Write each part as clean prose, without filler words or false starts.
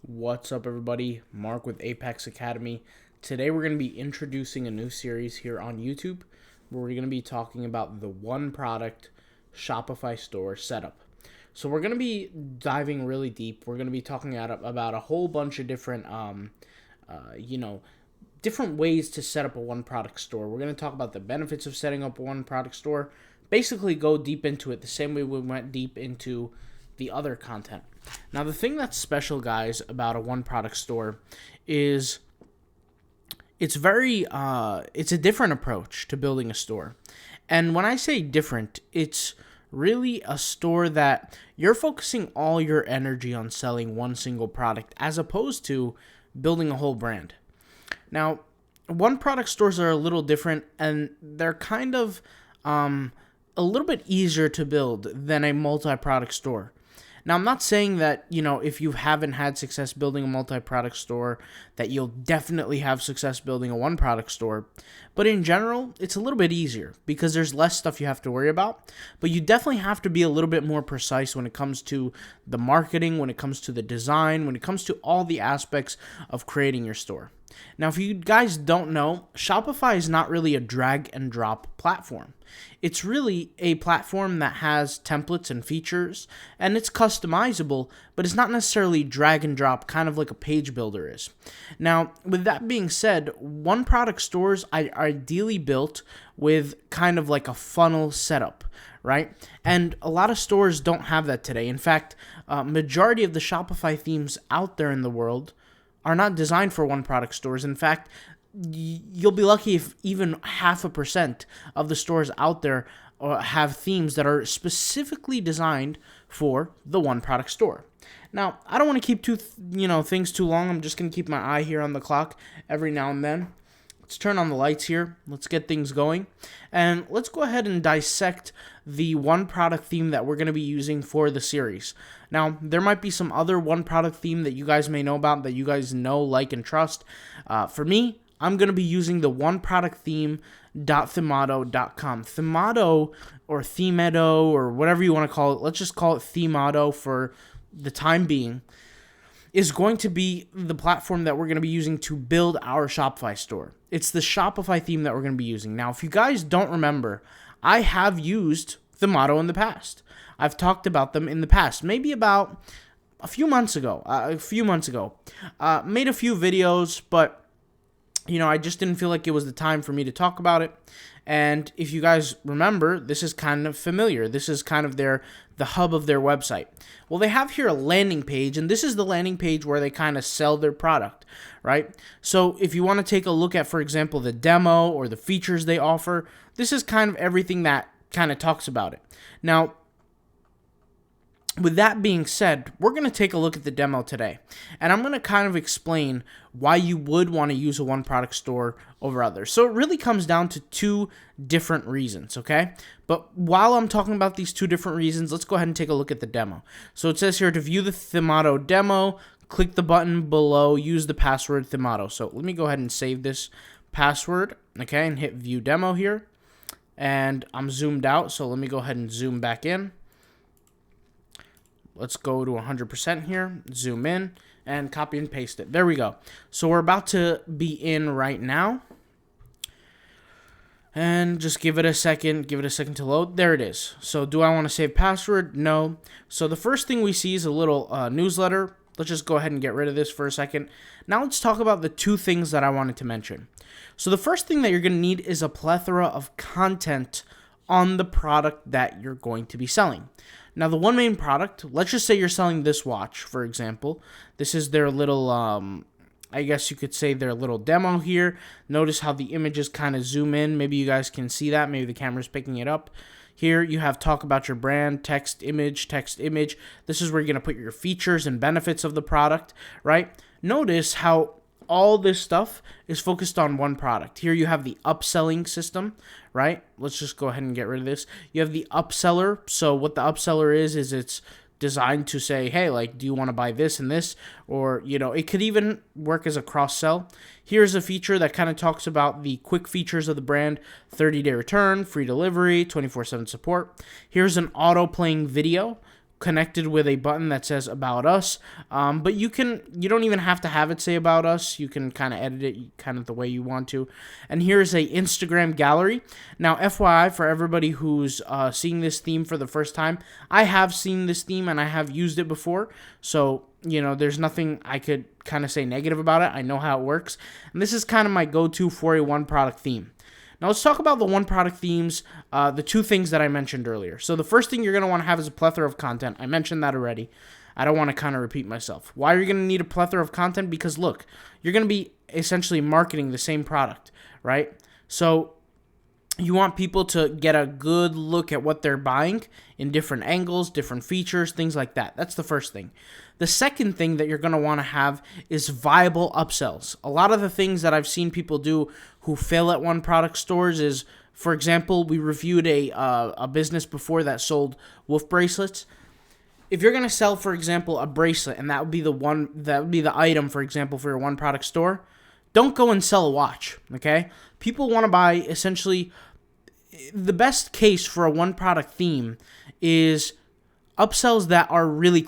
What's up, everybody? Mark with Apex Academy. Today we're going to be introducing a new series here on YouTube where we're going to be talking about the one product Shopify store setup. So we're going to be diving really deep. We're going to be talking about a whole bunch of different, different ways to set up a one product store. We're going to talk about the benefits of setting up a one product store. Basically, go deep into it the same way we went deep into the other content. Now, the thing that's special, guys, about a one product store is it's a different approach to building a store. And when I say different, it's really a store that you're focusing all your energy on selling one single product as opposed to building a whole brand. Now, one product stores are a little different, and they're kind of a little bit easier to build than a multi-product store. Now, I'm not saying that, if you haven't had success building a multi-product store, that you'll definitely have success building a one-product store. But in general, it's a little bit easier because there's less stuff you have to worry about. But you definitely have to be a little bit more precise when it comes to the marketing, when it comes to the design, when it comes to all the aspects of creating your store. Now, if you guys don't know, Shopify is not really a drag and drop platform. It's really a platform that has templates and features, and it's customizable, but it's not necessarily drag and drop, kind of like a page builder is. Now, with that being said, one product stores are ideally built with kind of like a funnel setup, right? And a lot of stores don't have that today. In fact, majority of the Shopify themes out there in the world are not designed for one product stores. In fact, you'll be lucky if even 0.5% of the stores out there have themes that are specifically designed for the one product store. Now, I don't want to keep things too long. I'm just going to keep my eye here on the clock every now and then. Let's turn on the lights here. Let's get things going. And let's go ahead and dissect the one product theme that we're going to be using for the series. Now, there might be some other one product theme that you guys may know about, that you guys know, like, and trust. For me, I'm going to be using the one product theme.themato.com. Themato or Themedo or whatever you want to call it, let's just call it Themato for the time being, is going to be the platform that we're going to be using to build our Shopify store. It's the Shopify theme that we're going to be using. Now, if you guys don't remember, I have used Themato in the past. I've talked about them in the past, maybe about a few months ago. Made a few videos, but I just didn't feel like it was the time for me to talk about it. And if you guys remember, this is kind of familiar. This is kind of the hub of their website. Well, they have here a landing page, and this is the landing page where they kind of sell their product, right? So if you want to take a look at, for example, the demo or the features they offer, this is kind of everything that kind of talks about it. Now, with that being said, we're going to take a look at the demo today, and I'm going to kind of explain why you would want to use a one product store over others. So it really comes down to two different reasons, okay? But while I'm talking about these two different reasons, let's go ahead and take a look at the demo. So it says here, to view the Themato demo, click the button below, use the password Themato. So let me go ahead and save this password, okay, and hit view demo here. And I'm zoomed out, so let me go ahead and zoom back in. Let's go to 100% here, zoom in, and copy and paste it. There we go. So we're about to be in right now. And just give it a second to load. There it is. So do I want to save password? No. So the first thing we see is a little newsletter. Let's just go ahead and get rid of this for a second. Now let's talk about the two things that I wanted to mention. So the first thing that you're going to need is a plethora of content on the product that you're going to be selling. Now, the one main product, let's just say you're selling this watch, for example. This is their little, I guess you could say their little demo here. Notice how the images kind of zoom in. Maybe you guys can see that. Maybe the camera's picking it up. Here you have talk about your brand, text, image. This is where you're going to put your features and benefits of the product, right? Notice how all this stuff is focused on one product. Here you have the upselling system, right? Let's just go ahead and get rid of this. You have the upseller. So what the upseller is it's designed to say, hey, like, do you want to buy this and this? Or, it could even work as a cross-sell. Here's a feature that kind of talks about the quick features of the brand: 30-day return, free delivery, 24/7 support. Here's an auto-playing video. connected with a button that says About Us. But you don't even have to have it say About Us. You can kind of edit it kind of the way you want to. And here's a Instagram gallery. Now, FYI, for everybody who's seeing this theme for the first time, I have seen this theme and I have used it before. So, there's nothing I could kind of say negative about it. I know how it works. And this is kind of my go-to for a one-product theme. Now let's talk about the one-product themes, the two things that I mentioned earlier. So the first thing you're going to want to have is a plethora of content. I mentioned that already. I don't want to kind of repeat myself. Why are you going to need a plethora of content? Because look, you're going to be essentially marketing the same product, right? So you want people to get a good look at what they're buying in different angles, different features, things like that. That's the first thing. The second thing that you're going to want to have is viable upsells. A lot of the things that I've seen people do who fail at one-product stores is, for example, we reviewed a business before that sold wolf bracelets. If you're going to sell, for example, a bracelet, and that would be the item, for example, for your one-product store, don't go and sell a watch, okay? People want to buy, essentially, the best case for a one-product theme is upsells that are really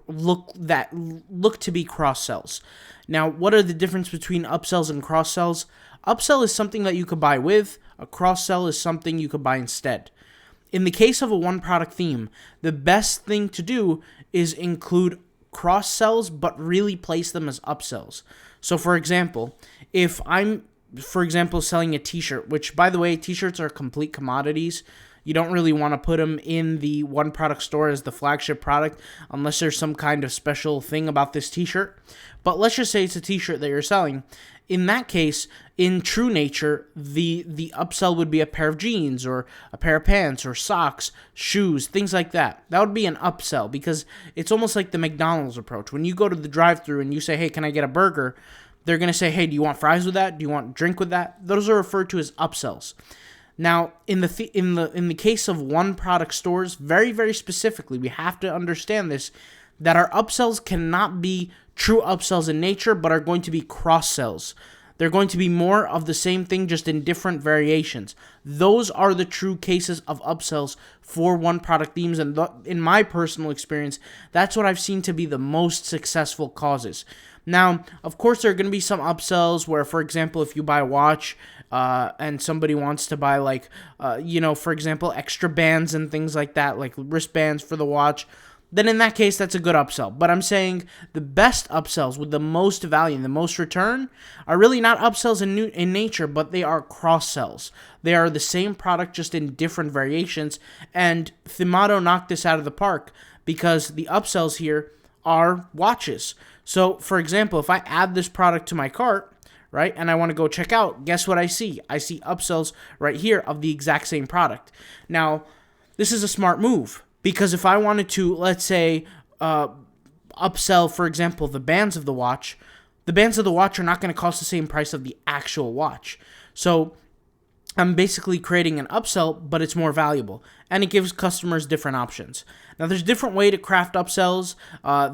look to be cross-sells. Now, what are the difference between upsells and cross-sells? Upsell is something that you could buy with. A cross-sell is something you could buy instead. In the case of a one-product theme, the best thing to do is include cross-sells, but really place them as upsells. So, for example, if I'm, selling a t-shirt, which, by the way, t-shirts are complete commodities. You don't really want to put them in the one-product store as the flagship product unless there's some kind of special thing about this t-shirt. But let's just say it's a t-shirt that you're selling. In that case, in true nature, the upsell would be a pair of jeans or a pair of pants or socks, shoes, things like that. That would be an upsell because it's almost like the McDonald's approach. When you go to the drive-thru and you say, hey, can I get a burger? They're going to say, hey, do you want fries with that? Do you want drink with that? Those are referred to as upsells. Now, in the case of one-product stores, very, very specifically, we have to understand this, that our upsells cannot be true upsells in nature, but are going to be cross-sells. They're going to be more of the same thing, just in different variations. Those are the true cases of upsells for one-product themes, and in my personal experience, that's what I've seen to be the most successful causes. Now, of course, there are going to be some upsells where, for example, if you buy a watch and somebody wants to buy, for example, extra bands and things like that, like wristbands for the watch, then in that case, that's a good upsell. But I'm saying the best upsells with the most value and the most return are really not upsells in nature, but they are cross-sells. They are the same product, just in different variations, and Themato knocked this out of the park because the upsells here are watches. So, for example, if I add this product to my cart, right, and I want to go check out, guess what I see? I see upsells right here of the exact same product. Now, this is a smart move because if I wanted to, let's say, upsell, for example, the bands of the watch are not going to cost the same price of the actual watch. So I'm basically creating an upsell, but it's more valuable, and it gives customers different options. Now, there's a different way to craft upsells.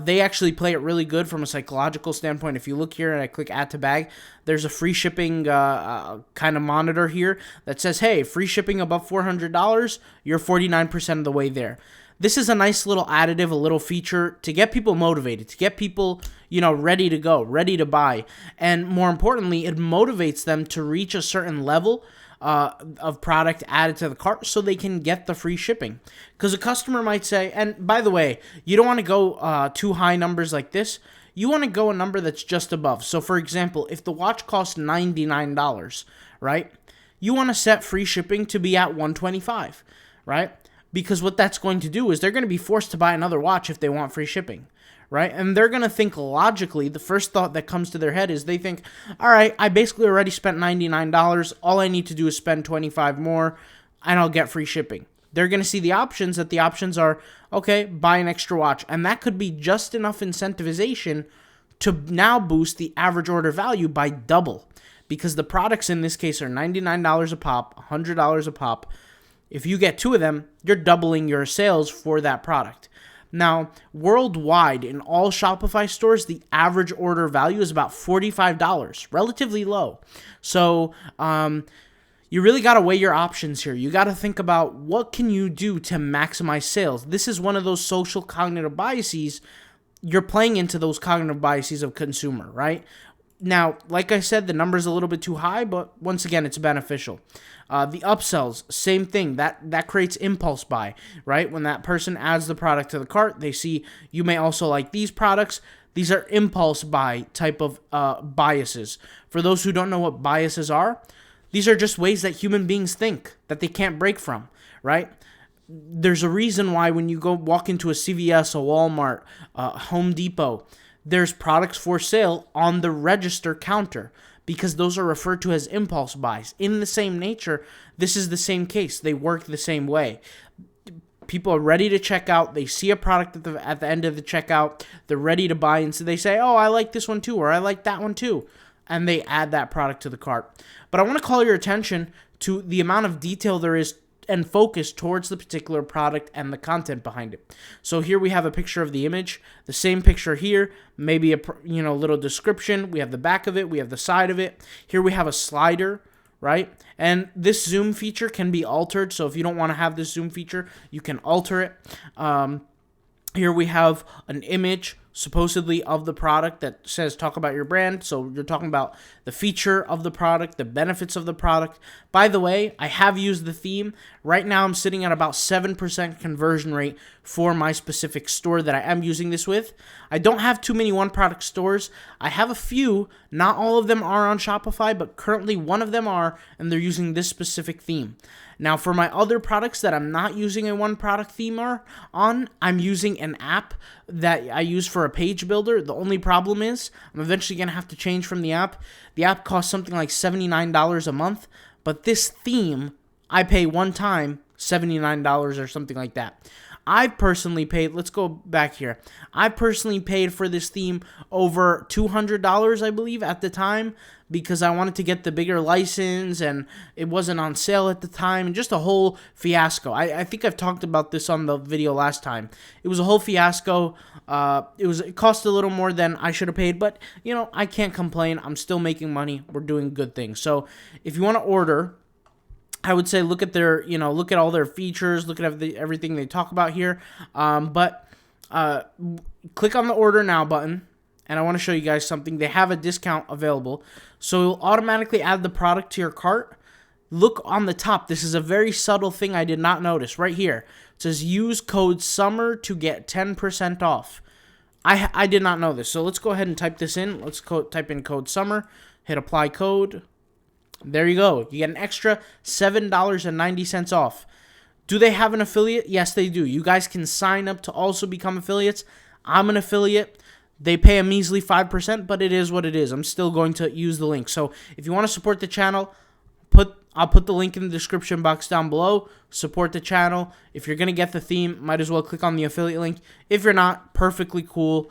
They actually play it really good from a psychological standpoint. If you look here and I click Add to Bag, there's a free shipping kind of monitor here that says, hey, free shipping above $400, you're 49% of the way there. This is a nice little additive, a little feature to get people motivated, to get people, ready to go, ready to buy. And more importantly, it motivates them to reach a certain level of product added to the cart so they can get the free shipping. Because a customer might say, and by the way, you don't want to go too high numbers like this. You want to go a number that's just above. So for example, if the watch costs $99, right, you want to set free shipping to be at $125, right? Because what that's going to do is they're going to be forced to buy another watch if they want free shipping, right? And they're going to think logically, the first thought that comes to their head is they think, all right, I basically already spent $99. All I need to do is spend $25 more and I'll get free shipping. They're going to see the options, that the options are, okay, buy an extra watch. And that could be just enough incentivization to now boost the average order value by double. Because the products in this case are $99 a pop, $100 a pop. If you get two of them, you're doubling your sales for that product. Now, worldwide, in all Shopify stores, the average order value is about $45, relatively low. So, you're you really got to weigh your options here. You got to think about what can you do to maximize sales. This is one of those social cognitive biases. You're playing into those cognitive biases of consumer, right? Now, like I said, the number's a little bit too high, but once again, it's beneficial. The upsells, same thing. That creates impulse buy, right? When that person adds the product to the cart, they see you may also like these products. These are impulse buy type of biases. For those who don't know what biases are, these are just ways that human beings think that they can't break from, right? There's a reason why when you go walk into a CVS, a Walmart, Home Depot, there's products for sale on the register counter because those are referred to as impulse buys. In the same nature, this is the same case. They work the same way. People are ready to check out. They see a product at the end of the checkout. They're ready to buy, and so they say, oh, I like this one too, or I like that one too, and they add that product to the cart. But I want to call your attention to the amount of detail there is and focus towards the particular product and the content behind it. So here we have a picture of the image, the same picture here, maybe a little description. We have the back of it, we have the side of it. Here we have a slider, right? And this zoom feature can be altered. So if you don't want to have this zoom feature, you can alter it. Here we have an image supposedly of the product that says talk about your brand. So you're talking about the feature of the product, the benefits of the product. By the way, I have used the theme. Right now I'm sitting at about 7% conversion rate for my specific store that I am using this with. I don't have too many one product stores. I have a few. Not all of them are on Shopify, but currently one of them are, and they're using this specific theme. Now, for my other products that I'm not using a one product theme on, I'm using an app that I use for a page builder. The only problem is I'm eventually going to have to change from the app. The app costs something like $79 a month, but this theme, I pay one time $79 or something like that. I personally paid, let's go back here. I personally paid for this theme over $200, I believe, at the time because I wanted to get the bigger license and it wasn't on sale at the time and just a whole fiasco. I think I've talked about this on the video last time. It was a whole fiasco. It cost a little more than I should have paid, but I can't complain. I'm still making money. We're doing good things. So if you want to order, I would say look at all their features, look at everything they talk about here. But click on the order now button, and I want to show you guys something. They have a discount available, so it'll automatically add the product to your cart. Look on the top. This is a very subtle thing I did not notice. Right here, it says use code SUMMER to get 10% off. I did not know this, so let's go ahead and type this in. Let's type in code SUMMER, hit apply code. There you go. You get an extra $7.90 off. Do they have an affiliate? Yes, they do. You guys can sign up to also become affiliates. I'm an affiliate. They pay a measly 5%, but it is what it is. I'm still going to use the link. So if you want to support the channel, I'll put the link in the description box down below. Support the channel. If you're going to get the theme, might as well click on the affiliate link. If you're not, perfectly cool.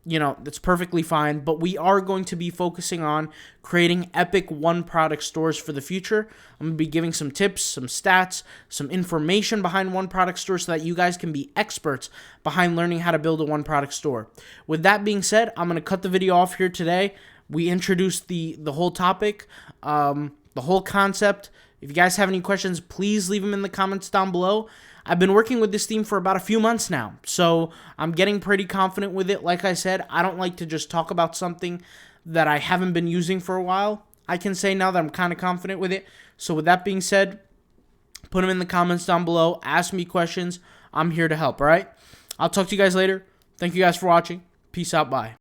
That's perfectly fine, but we are going to be focusing on creating epic one product stores for the future. I'm going to be giving some tips, some stats, some information behind one product stores so that you guys can be experts behind learning how to build a one product store. With that being said, I'm going to cut the video off here today. We introduced the whole topic, the whole concept. If you guys have any questions, please leave them in the comments down below. I've been working with this theme for about a few months now, so I'm getting pretty confident with it. Like I said, I don't like to just talk about something that I haven't been using for a while. I can say now that I'm kind of confident with it. So with that being said, put them in the comments down below. Ask me questions. I'm here to help, all right? I'll talk to you guys later. Thank you guys for watching. Peace out. Bye.